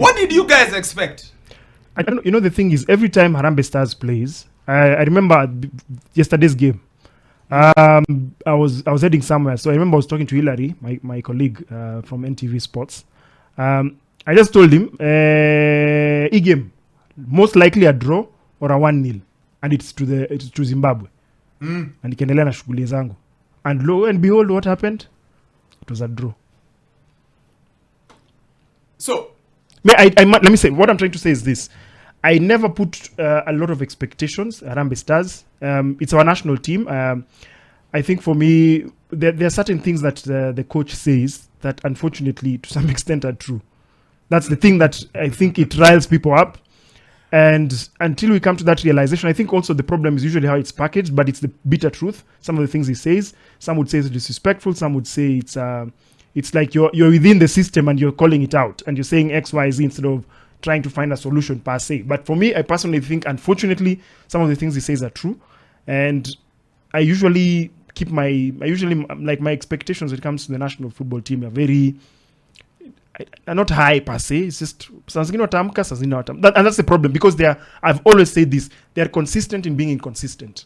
What did you guys expect? I don't know. You know, the thing is, every time Harambee Stars plays, I remember yesterday's game. I was heading somewhere, so I remember I was talking to Hilary, my colleague from NTV Sports. I just told him, e-game, most likely a draw or a 1-0, and it's to Zimbabwe. And ikaendelea na shughuli zangu. And lo and behold, what happened? It was a draw. So, let me say, what I'm trying to say is this. I never put a lot of expectations at Harambee Stars. It's our national team. I think for me, there are certain things that the coach says that unfortunately, to some extent, are true. That's the thing that I think it riles people up. And until we come to that realization, I think also the problem is usually how it's packaged, but it's the bitter truth. Some of the things he says, some would say it's disrespectful, some would say it's like you're within the system and you're calling it out and you're saying X, Y, Z instead of trying to find a solution per se. But for me, I personally think, unfortunately, some of the things he says are true. And I usually my expectations when it comes to the national football team are not high per se. It's just and that's the problem, because I've always said this, they're consistent in being inconsistent.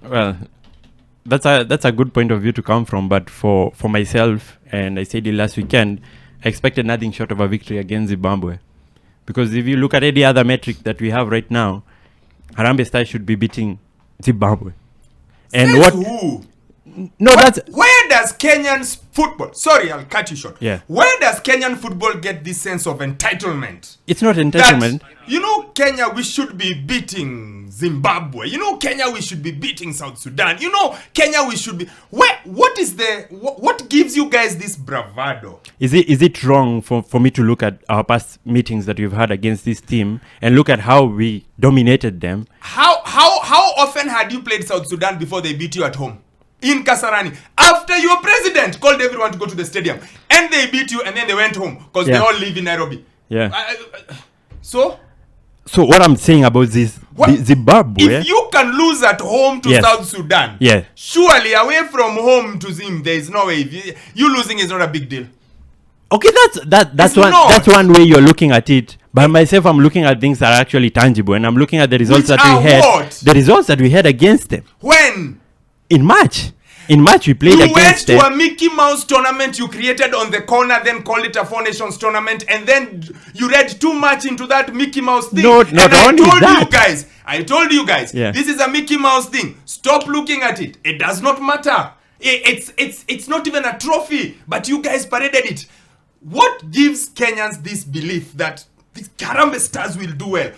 Well, that's a good point of view to come from, but for myself, and I said it last weekend, I expected nothing short of a victory against Zimbabwe. Because if you look at any other metric that we have right now, Harambee Stars should be beating Zimbabwe. And says who? No, where does Kenyan football... Sorry, I'll cut you short. Yeah. Where does Kenyan football get this sense of entitlement? It's not entitlement. Kenya, we should be beating Zimbabwe. Kenya, we should be beating South Sudan. Kenya, we should be... What gives you guys this bravado? Is it wrong for me to look at our past meetings that we've had against this team and look at how we dominated them? How often had you played South Sudan before they beat you at home? In Kasarani, after your president called everyone to go to the stadium, and they beat you, and then they went home because they all live in Nairobi. Yeah. So what I'm saying about this, Zimbabwe, if you can lose at home to South Sudan, surely away from home to Zim, there is no way. You losing is not a big deal. Okay, that's one way you're looking at it. By myself, I'm looking at things that are actually tangible, and I'm looking at the results the results that we had against them. When? In March, we played against them. You went to a Mickey Mouse tournament you created on the corner, then called it a Four Nations tournament, and then you read too much into that Mickey Mouse thing. Not only that. I told you guys, this is a Mickey Mouse thing. Stop looking at it. It does not matter. It's not even a trophy, but you guys paraded it. What gives Kenyans this belief that the Harambee Stars will do well?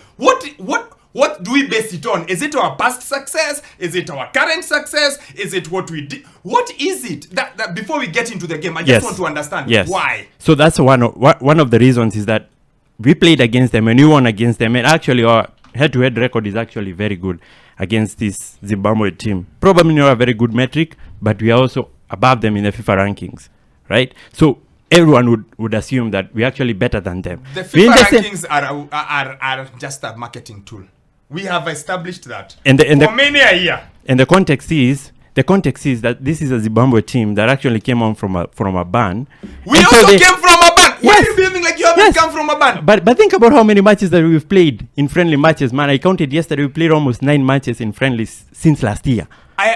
What do we base it on? Is it our past success? Is it our current success? Is it what we did? What is it? That before we get into the game, I just want to understand why. So that's one of the reasons is that we played against them and we won against them. And actually our head-to-head record is actually very good against this Zimbabwe team. Probably not a very good metric, but we are also above them in the FIFA rankings, right? So everyone would assume that we're actually better than them. The FIFA rankings are just a marketing tool. We have established that for many a year. And the context is that this is a Zimbabwe team that actually came on from a ban. We and also came from a ban. Why are you feeling like you haven't come from a ban? But think about how many matches that we've played in friendly matches, man. I counted yesterday. We played almost 9 matches in friendlies since last year,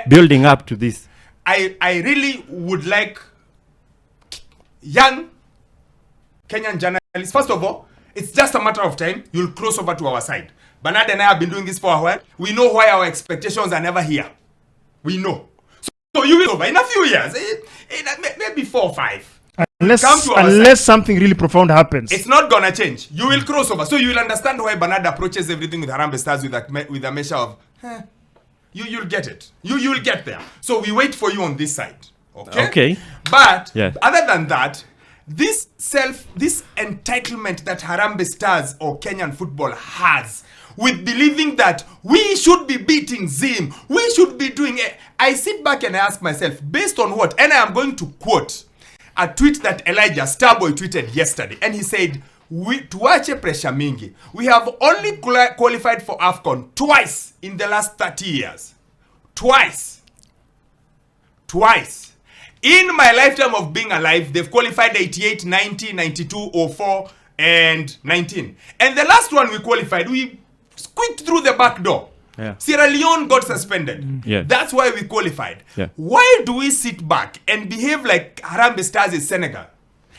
building up to this. I really would like young Kenyan journalists. First of all, it's just a matter of time. You'll cross over to our side. Bernard and I have been doing this for a while. We know why our expectations are never here. We know. So you will over in a few years, maybe 4 or 5. Unless something really profound happens. It's not gonna change. You will cross over. So you will understand why Bernard approaches everything with Harambee Stars with a measure of, you'll get it. You'll get there. So we wait for you on this side. Okay. But other than that, this entitlement that Harambee Stars or Kenyan football has with believing that we should be beating Zim, we should be doing it. I sit back and I ask myself, based on what? And I am going to quote a tweet that Elijah Starboy tweeted yesterday. And he said, tuache pressure mingi. We have only qualified for Afcon twice in the last 30 years. Twice. In my lifetime of being alive, they've qualified 88, 90, 92, 04, and 19. And the last one we qualified, we squeaked through the back door. Yeah. Sierra Leone got suspended. Yeah. That's why we qualified. Yeah. Why do we sit back and behave like Harambee Stars is Senegal?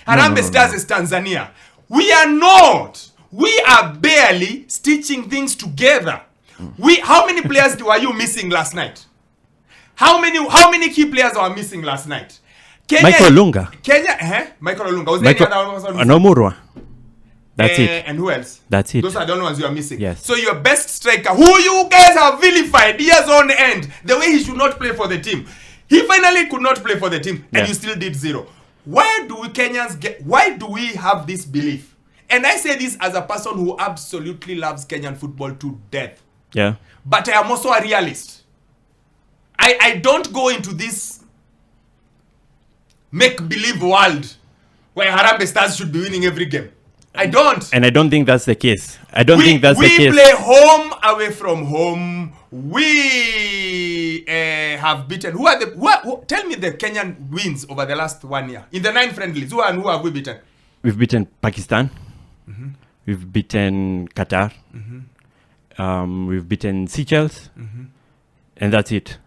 Harambee Stars is Tanzania. We are not. We are barely stitching things together. How many players were you missing last night? How many key players were missing last night? Kenya, Michael Olunga. Michael Olunga. Was there any other one missing? Nomurwa. That's it. And who else? That's it. Those are the only ones you are missing. Yes. So your best striker, who you guys have vilified years on end, the way he should not play for the team. He finally could not play for the team, and you still did 0. Why do we Kenyans why do we have this belief? And I say this as a person who absolutely loves Kenyan football to death. Yeah. But I am also a realist. I don't go into this make-believe world where Harambee Stars should be winning every game. I don't. And I don't think that's the case. I don't think that's the case. We play home away from home. We have beaten. Tell me the Kenyan wins over the last 1 year. In the 9 friendlies, who have we beaten? We've beaten Pakistan. Mm-hmm. We've beaten Qatar. Mm-hmm. We've beaten Seychelles. Mm-hmm. And that's it.